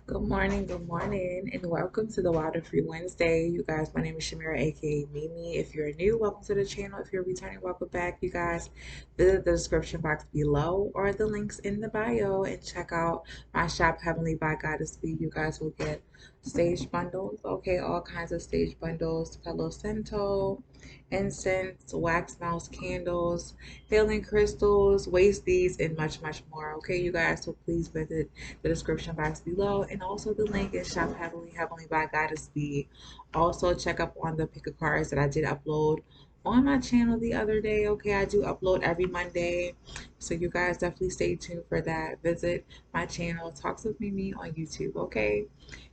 Good morning, and welcome to the Water Free Wednesday. You guys, my name is Shamira, aka Mimi. If you're new, welcome to the channel. If you're returning, welcome back. You guys, visit the description box below or the links in the bio and check out my shop, Heavenly by Goddess Be. You guys will get stage bundles, okay, all kinds of stage bundles, Palo Santo, incense, wax melts, candles, healing crystals, waist beads, and much, much more. Okay, you guys, so please visit the description box below, and also the link is Shop Heavenly by Goddess Be. Also, check up on the pick a cards that I did upload on my channel the other day. Okay, I do upload every Monday, so you guys definitely stay tuned for that. Visit my channel, Talks with Mimi on YouTube. Okay,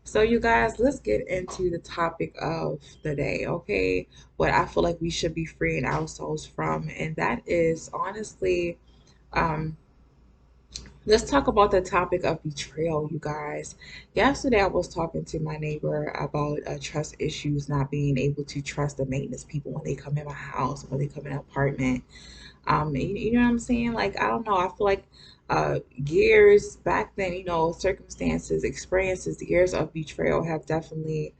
so you guys, let's get into the topic of the day. Okay, what I feel like we should be freeing ourselves from, and that is honestly, um, let's talk about the topic of betrayal, you guys. Yesterday, I was talking to my neighbor about trust issues, not being able to trust the maintenance people when they come in my house, when they come in an apartment. You know what I'm saying? Like, I don't know. I feel like years back then, circumstances, experiences, years of betrayal have definitely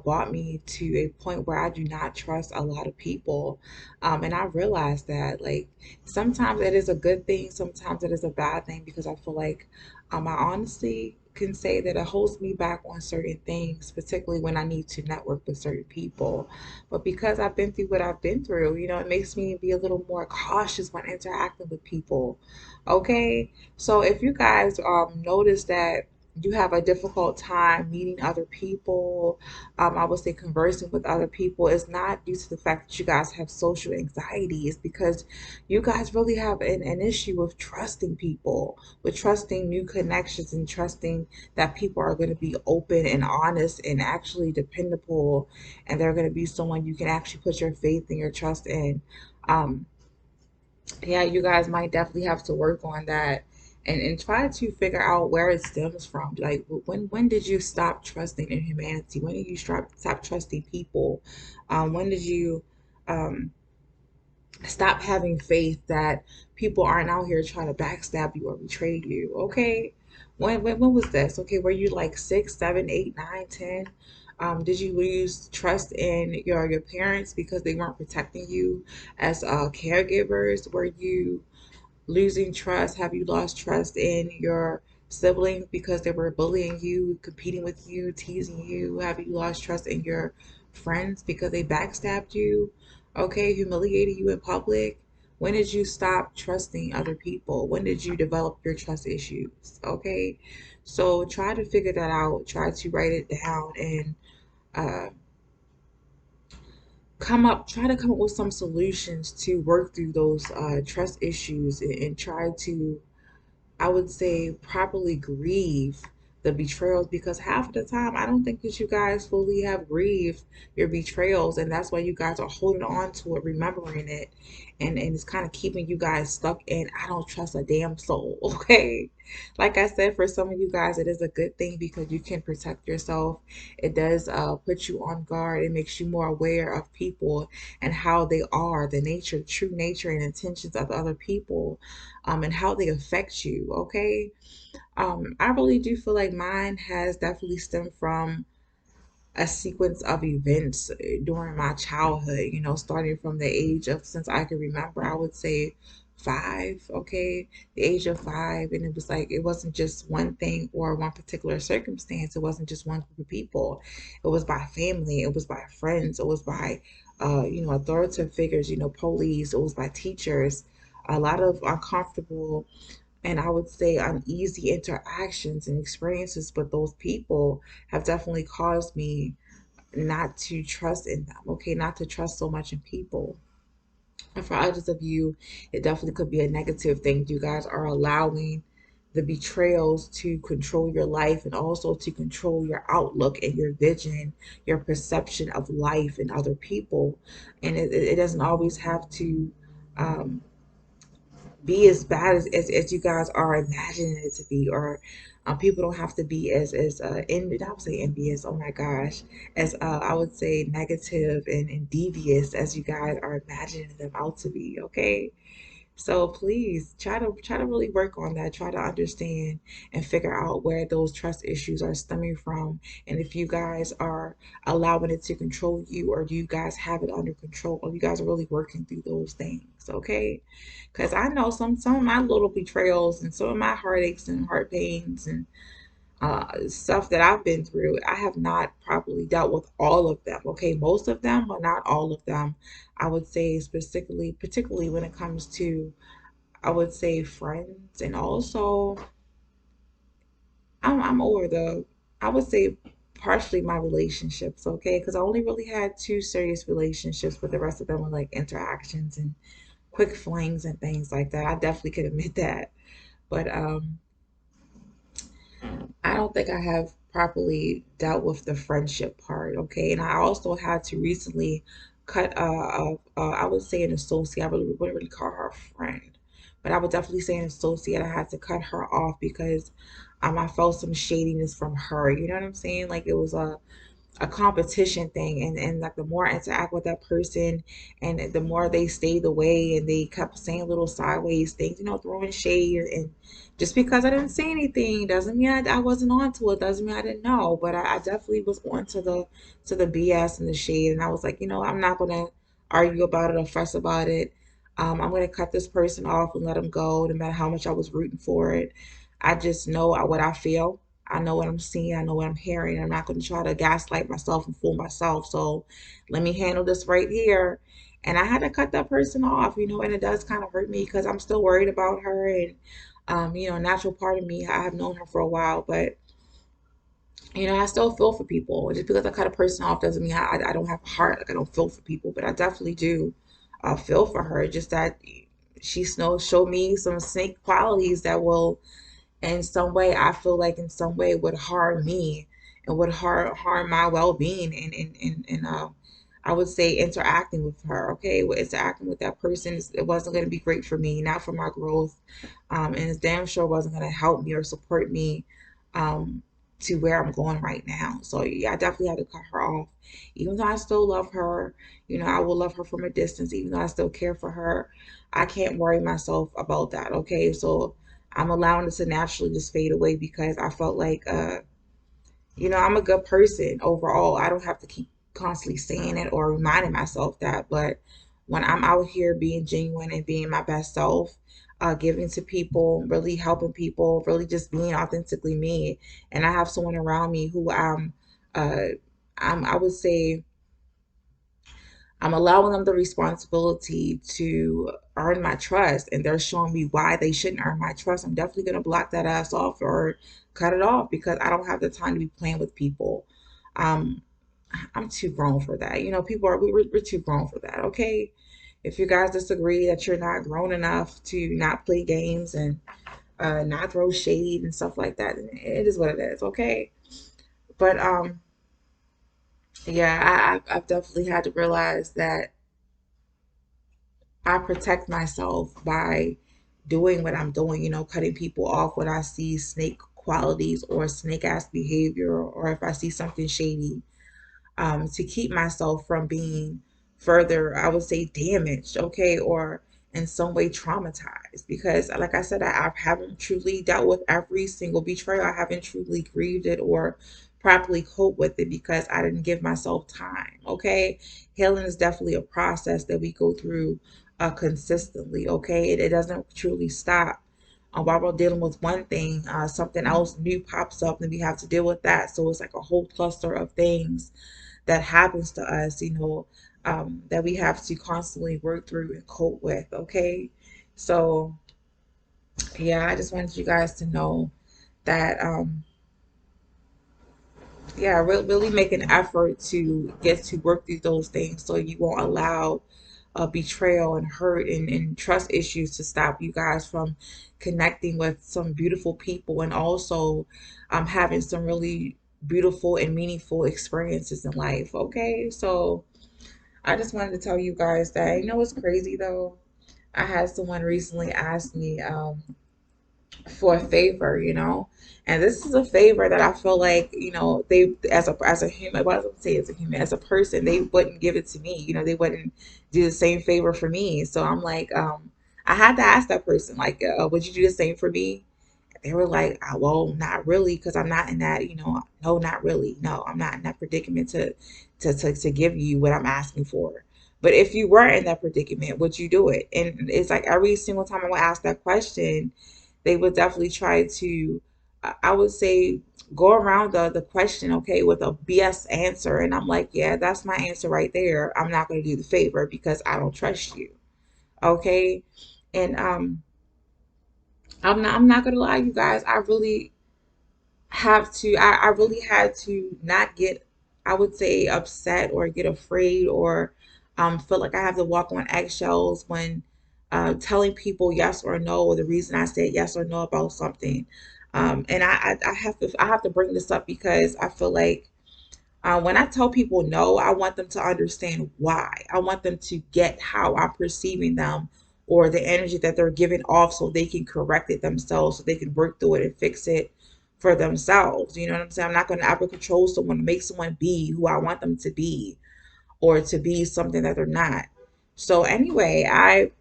brought me to a point where I do not trust a lot of people. And I realized that, like, sometimes it is a good thing, sometimes it is a bad thing because I feel like I honestly can say that it holds me back on certain things, particularly when I need to network with certain people. But because I've been through what I've been through, it makes me be a little more cautious when interacting with people. Okay? So if you guys notice that you have a difficult time meeting other people, I would say conversing with other people, is not due to the fact that you guys have social anxiety. It's because you guys really have an issue with trusting people, with trusting new connections and trusting that people are going to be open and honest and actually dependable, and they're going to be someone you can actually put your faith and your trust in. Um, yeah, you guys might definitely have to work on that and try to figure out where it stems from. Like, when did you stop trusting in humanity? When did you stop trusting people? When did you um, stop having faith that people aren't out here trying to backstab you or betray you? Okay, when was this? Okay, were you like 6, 7, 8, 9, 10? Did you lose trust in your parents because they weren't protecting you as caregivers? Were you losing trust? Have you lost trust in your siblings because they were bullying you, competing with you, teasing you? Have you lost trust in your friends because they backstabbed you? Okay, humiliated you in public? When did you stop trusting other people? When did you develop your trust issues? Okay, so try to figure that out. Try to write it down and uh, try to come up with some solutions to work through those trust issues, and try to, I would say, properly grieve the betrayals, because half of the time I don't think that you guys fully have grieved your betrayals, and that's why you guys are holding on to it, remembering it, and it's kind of keeping you guys stuck in I don't trust a damn soul. Okay, like I said, for some of you guys it is a good thing because you can protect yourself. It does put you on guard. It makes you more aware of people and how they are, the nature, true nature and intentions of other people, and how they affect you. Okay, I really do feel like mine has definitely stemmed from a sequence of events during my childhood, starting from the age of, since I can remember, I would say 5, okay, the age of 5. And it was like, it wasn't just one thing or one particular circumstance. It wasn't just one group of people. It was by family, it was by friends, it was by, authoritative figures, police, it was by teachers. A lot of uncomfortable and, I would say, uneasy interactions and experiences with those people have definitely caused me not to trust in them, okay, not to trust so much in people. And for others of you, it definitely could be a negative thing. You guys are allowing the betrayals to control your life and also to control your outlook and your vision, your perception of life and other people. And it doesn't always have to um, be as bad as you guys are imagining it to be, or people don't have to be as I would say envious, oh my gosh, as I would say negative and devious as you guys are imagining them out to be. Okay, So please try to really work on that. Try to understand and figure out where those trust issues are stemming from, and if you guys are allowing it to control you, or do you guys have it under control, or you guys are really working through those things, okay? Because I know some of my little betrayals and some of my heartaches and heart pains and stuff that I've been through, I have not properly dealt with all of them. Okay, most of them, but not all of them. I would say specifically, particularly when it comes to, I would say, friends, and also I'm over the, I would say, partially my relationships. Okay, because I only really had two serious relationships, but the rest of them were like interactions and quick flings and things like that. I definitely could admit that, but I don't think I have properly dealt with the friendship part, okay? And I also had to recently cut, I would say an associate. I really wouldn't really call her a friend, but I would definitely say an associate. I had to cut her off because I felt some shadiness from her. You know what I'm saying? Like it was a competition thing, and like the more I interact with that person and the more they stayed away and they kept saying little sideways things, throwing shade, and just because I didn't say anything doesn't mean I wasn't on to it, doesn't mean I didn't know, but I definitely was on to the BS and the shade, and I was like, I'm not gonna argue about it or fuss about it. I'm gonna cut this person off and let them go, no matter how much I was rooting for it. I just know what I feel. I know what I'm seeing. I know what I'm hearing. I'm not going to try to gaslight myself and fool myself. So let me handle this right here. And I had to cut that person off, and it does kind of hurt me because I'm still worried about her. And, natural part of me, I have known her for a while, but, I still feel for people. Just because I cut a person off doesn't mean I don't have a heart. Like I don't feel for people, but I definitely do feel for her. Just that she showed me some snake qualities that will in some way I feel like in some way would harm me and would harm my well-being and I would say interacting with her. Okay, well, interacting with that person, it wasn't going to be great for me, not for my growth, and it's damn sure wasn't going to help me or support me um, to where I'm going right now. So yeah, I definitely had to cut her off. Even though I still love her, I will love her from a distance. Even though I still care for her, I can't worry myself about that. Okay, so I'm allowing it to naturally just fade away because I felt like, I'm a good person overall. I don't have to keep constantly saying it or reminding myself that. But when I'm out here being genuine and being my best self, giving to people, really helping people, really just being authentically me, and I have someone around me who uh, I would say I'm allowing them the responsibility to earn my trust, and they're showing me why they shouldn't earn my trust. I'm definitely going to block that ass off or cut it off because I don't have the time to be playing with people. Um, I'm too grown for that. People are we're too grown for that. Okay, if you guys disagree that you're not grown enough to not play games and not throw shade and stuff like that, then it is what it is. Okay, but yeah, I've definitely had to realize that I protect myself by doing what I'm doing, cutting people off when I see snake qualities or snake ass behavior, or if I see something shady, to keep myself from being further, I would say, damaged, okay, or in some way traumatized. Because, like I said, I haven't truly dealt with every single betrayal. I haven't truly grieved it or properly coped with it because I didn't give myself time, okay? Healing is definitely a process that we go through consistently, okay? It doesn't truly stop. While we're dealing with one thing, something else new pops up and we have to deal with that. So it's like a whole cluster of things that happens to us, that we have to constantly work through and cope with. Okay. So, yeah, I just wanted you guys to know that, yeah, really make an effort to get to work through those things so you won't allow betrayal and hurt and trust issues to stop you guys from connecting with some beautiful people and also having some really beautiful and meaningful experiences in life. Okay. So, I just wanted to tell you guys that, what's crazy though? I had someone recently ask me for a favor, and this is a favor that I feel like, they as a human, what I would say as a human, as a person, they wouldn't give it to me. They wouldn't do the same favor for me. So I'm like, I had to ask that person, like, would you do the same for me? They were like, well, not really, because I'm not in that, no, not really. No, I'm not in that predicament to give you what I'm asking for. But if you were in that predicament, would you do it? And it's like every single time I would ask that question, they would definitely try to, I would say, go around the question, okay, with a BS answer. And I'm like, yeah, that's my answer right there. I'm not going to do the favor because I don't trust you. Okay. And I'm not gonna lie, you guys. I really had to not get, I would say, upset or get afraid or feel like I have to walk on eggshells when telling people yes or no, or the reason I said yes or no about something. And I have to bring this up because I feel like when I tell people no, I want them to understand why. I want them to get how I'm perceiving them or the energy that they're giving off so they can correct it themselves, so they can work through it and fix it for themselves. You know what I'm saying? I'm not going to ever control someone to make someone be who I want them to be or to be something that they're not. So, anyway, I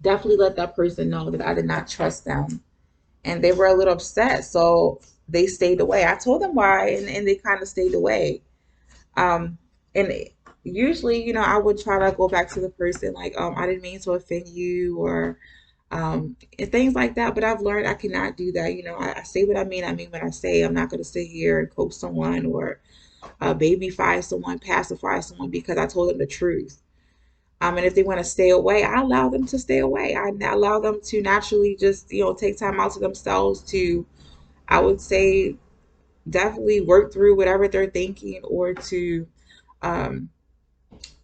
definitely let that person know that I did not trust them. And they were a little upset. So, they stayed away. I told them why, and they kind of stayed away. Um, and usually, I would try to go back to the person like, I didn't mean to offend you or and things like that. But I've learned I cannot do that. I say what I mean. I mean what I say. I'm not going to sit here and coach someone or babyfy someone, pacify someone because I told them the truth. And if they want to stay away, I allow them to stay away. I allow them to naturally just, take time out to themselves to, I would say, definitely work through whatever they're thinking or to um,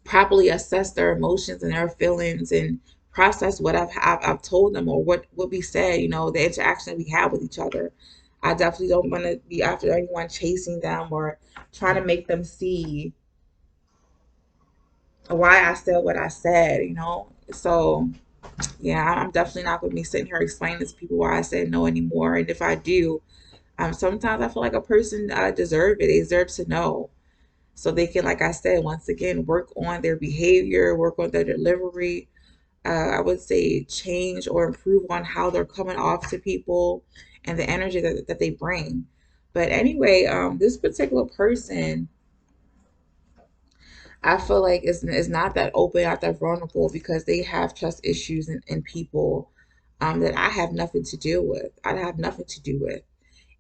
properly assess their emotions and their feelings and process what I've told them or what we said, the interaction we have with each other. I definitely don't want to be after anyone chasing them or trying to make them see why I said what I said. So, yeah, I'm definitely not going to be sitting here explaining to people why I said no anymore. And if I do, sometimes I feel like a person deserve it. They deserve to know. So they can, like I said, once again, work on their behavior, work on their delivery. I would say change or improve on how they're coming off to people and the energy that they bring. But anyway, this particular person, I feel like is not that open, not that vulnerable because they have trust issues in people that I have nothing to do with. I have nothing to do with.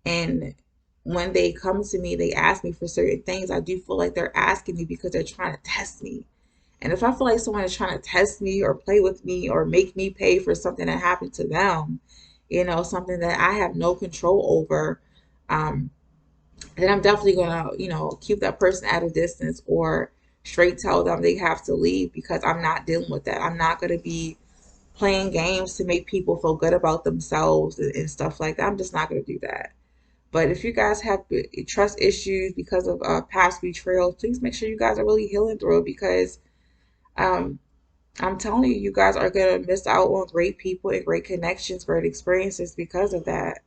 And when they come to me, they ask me for certain things. I do feel like they're asking me because they're trying to test me. And if I feel like someone is trying to test me or play with me or make me pay for something that happened to them, something that I have no control over, um, then I'm definitely gonna, keep that person at a distance or straight tell them they have to leave because I'm not dealing with that. I'm not gonna be playing games to make people feel good about themselves and stuff like that. I'm just not gonna do that. But if you guys have trust issues because of past betrayals, please make sure you guys are really healing through it because um, I'm telling you, you guys are going to miss out on great people and great connections, great experiences because of that.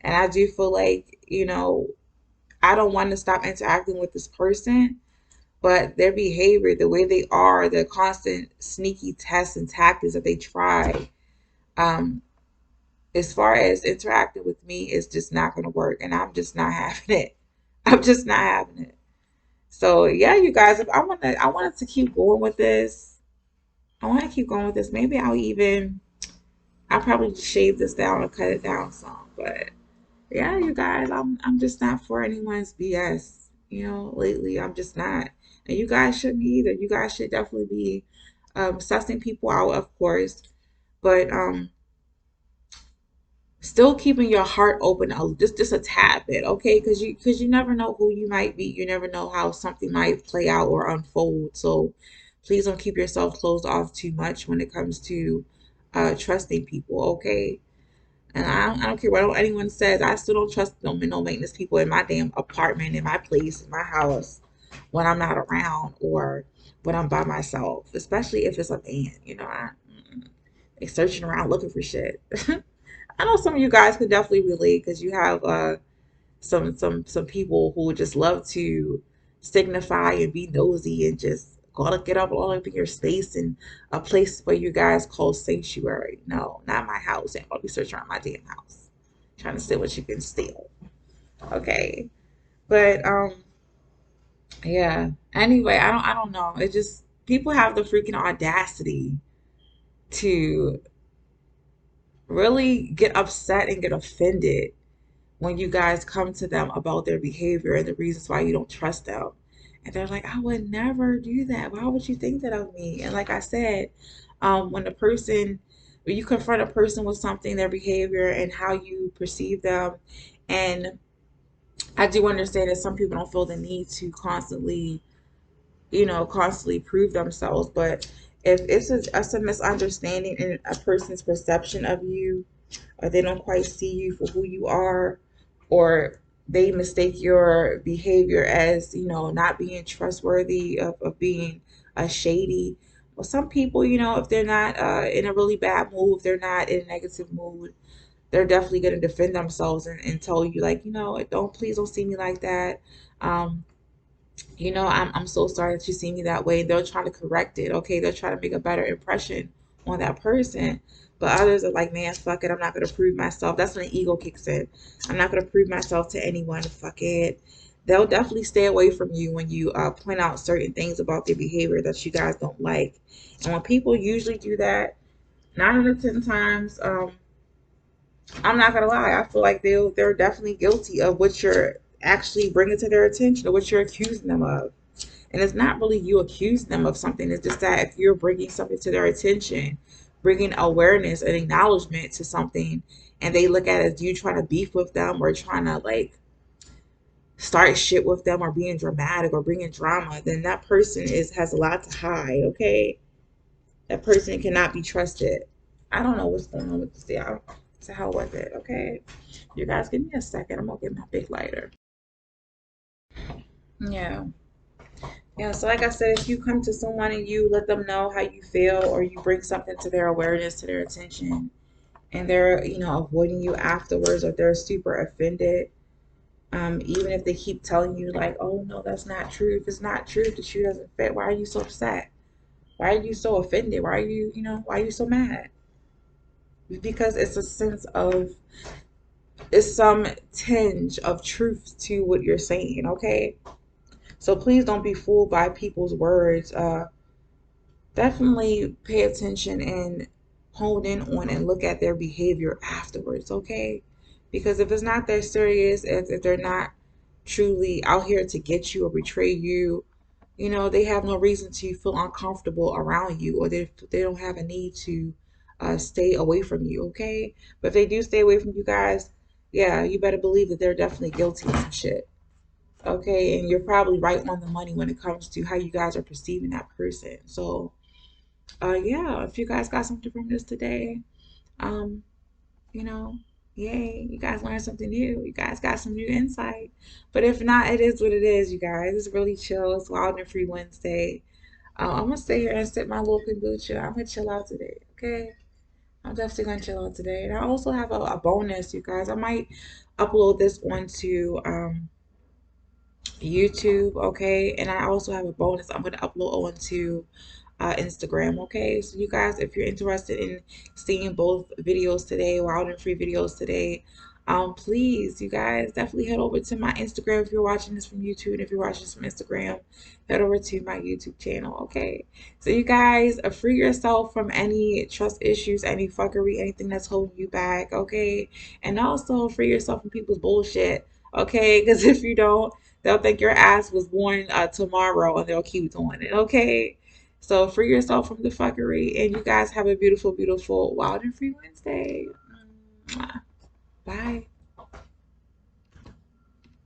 And I do feel like, I don't want to stop interacting with this person, but their behavior, the way they are, the constant sneaky tests and tactics that they try, um, as far as interacting with me, is just not going to work. And I'm just not having it. I'm just not having it. So yeah, you guys, if I wanted to keep going with this. I want to keep going with this. Maybe I'll probably just shave this down or cut it down some. But yeah, you guys, I'm just not for anyone's BS. Lately I'm just not. And you guys shouldn't either. You guys should definitely be sussing people out, of course. But still keeping your heart open just a tad bit, okay? Because you never know who you might be. You never know how something might play out or unfold. So please don't keep yourself closed off too much when it comes to trusting people, okay? And I don't care what anyone says. I still don't trust no maintenance people in my damn apartment, in my place, in my house when I'm not around or when I'm by myself, especially if it's a man. They searching around looking for shit. I know some of you guys could definitely relate because you have some people who just love to signify and be nosy and just gotta get up all up in your space and a place where you guys call sanctuary. No, not my house. And I'll be searching around my damn house, trying to steal what you can steal. Okay, but yeah. Anyway, I don't know. It just people have the freaking audacity to really get upset and get offended when you guys come to them about their behavior and the reasons why you don't trust them. And they're like, I would never do that. Why would you think that of me? And like I said, when you confront a person with something, their behavior and how you perceive them, and I do understand that some people don't feel the need to constantly prove themselves. But if it's a misunderstanding in a person's perception of you, or they don't quite see you for who you are, or they mistake your behavior as, not being trustworthy, of being shady. Well, some people, if they're not in a really bad mood, if they're not in a negative mood, they're definitely going to defend themselves and tell you, like, please don't see me like that. Um, I'm so sorry that you see me that way. They'll try to correct it. Okay, they'll try to make a better impression on that person. But others are like, man, fuck it. I'm not gonna prove myself. That's when the ego kicks in. I'm not gonna prove myself to anyone. Fuck it. They'll definitely stay away from you when you point out certain things about their behavior that you guys don't like. And when people usually do that, 9 out of 10 times, I'm not gonna lie. I feel like they're definitely guilty of what you're actually bringing to their attention, or what you're accusing them of. And it's not really you accusing them of something. It's just that if you're bringing something to their attention, bringing awareness and acknowledgement to something, and they look at it as you trying to beef with them, or trying to like start shit with them, or being dramatic or bringing drama, then that person has a lot to hide. Okay, that person cannot be trusted. I don't know what's going on with this. Yeah, to hell with it. Okay, you guys, give me a second. I'm gonna get my big lighter. Yeah. Yeah, so like I said, if you come to someone and you let them know how you feel, or you bring something to their awareness, to their attention, and they're, avoiding you afterwards, or they're super offended, even if they keep telling you like, oh no, that's not true. If it's not true, the shoe doesn't fit. Why are you so upset? Why are you so offended? Why are you so mad? Because it's some tinge of truth to what you're saying, okay? So please don't be fooled by people's words. Definitely pay attention and hone in on and look at their behavior afterwards, okay? Because if it's not that serious, if they're not truly out here to get you or betray you, they have no reason to feel uncomfortable around you, or they don't have a need to stay away from you, okay? But if they do stay away from you guys, yeah, you better believe that they're definitely guilty of some shit, okay? And you're probably right on the money when it comes to how you guys are perceiving that person. So, yeah, if you guys got something from this today, um, you know, yay, you guys learned something new. You guys got some new insight. But if not, it is what it is, you guys. It's really chill. It's Wild and Free Wednesday. I'm gonna stay here and sip my little kombucha. I'm gonna chill out today, okay? I'm definitely gonna chill out today. And I also have a bonus, you guys. I might upload this onto YouTube, okay? And I also have a bonus I'm gonna upload onto Instagram. Okay, so you guys, if you're interested in seeing both videos today, Wild and Free videos today, please, you guys, definitely head over to my Instagram if you're watching this from YouTube. And if you're watching this from Instagram, head over to my YouTube channel. Okay, so you guys, free yourself from any trust issues, any fuckery, anything that's holding you back. Okay, and also free yourself from people's bullshit. Okay, because if you don't, they'll think your ass was born tomorrow, and they'll keep doing it. Okay. So free yourself from the fuckery, and you guys have a beautiful, beautiful Wild and Free Wednesday. Bye.